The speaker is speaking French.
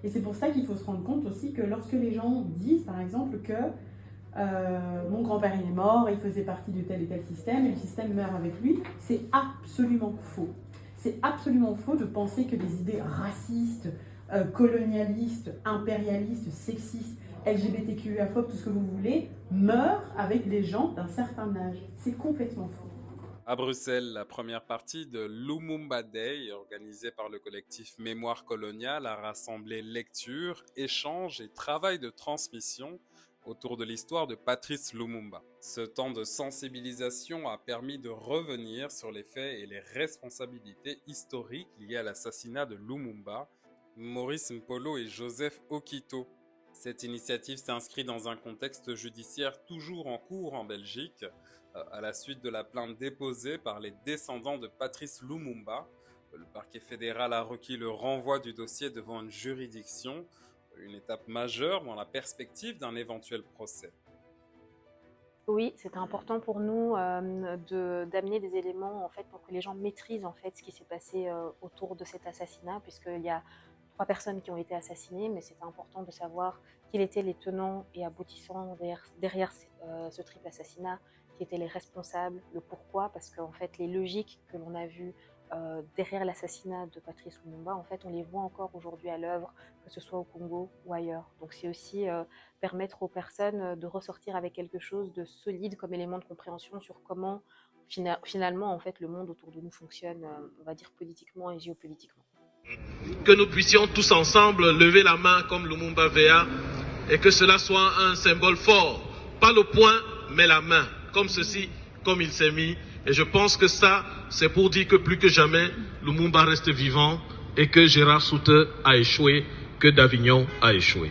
Et c'est pour ça qu'il faut se rendre compte aussi que lorsque les gens disent, par exemple, que mon grand-père il est mort, il faisait partie de tel et tel système, et le système meurt avec lui, c'est absolument faux. C'est absolument faux de penser que les idées racistes, colonialistes, impérialistes, sexistes, LGBTQIA-phobes, tout ce que vous voulez, meurent avec les gens d'un certain âge. C'est complètement faux. À Bruxelles, la première partie de Lumumba Day, organisée par le collectif Mémoire coloniale, a rassemblé lecture, échange et travail de transmission autour de l'histoire de Patrice Lumumba. Ce temps de sensibilisation a permis de revenir sur les faits et les responsabilités historiques liées à l'assassinat de Lumumba, Maurice Mpolo et Joseph Okito. Cette initiative s'inscrit dans un contexte judiciaire toujours en cours en Belgique, à la suite de la plainte déposée par les descendants de Patrice Lumumba. Le parquet fédéral a requis le renvoi du dossier devant une juridiction, une étape majeure dans la perspective d'un éventuel procès. Oui, c'était important pour nous d'amener des éléments en fait, pour que les gens maîtrisent en fait, ce qui s'est passé autour de cet assassinat, puisqu'il y a 3 personnes qui ont été assassinées, mais c'était important de savoir quels étaient les tenants et aboutissants derrière ce triple assassinat, qui étaient les responsables, le pourquoi, parce qu'en fait les logiques que l'on a vues derrière l'assassinat de Patrice Lumumba, en fait on les voit encore aujourd'hui à l'œuvre, que ce soit au Congo ou ailleurs. Donc c'est aussi permettre aux personnes de ressortir avec quelque chose de solide comme élément de compréhension sur comment finalement en fait le monde autour de nous fonctionne, on va dire politiquement et géopolitiquement. Que nous puissions tous ensemble lever la main comme Lumumba Vea et que cela soit un symbole fort, pas le poing mais la main, comme ceci, comme il s'est mis. Et je pense que ça, c'est pour dire que plus que jamais, Lumumba reste vivant et que Gérard Souteux a échoué, que d'Avignon a échoué.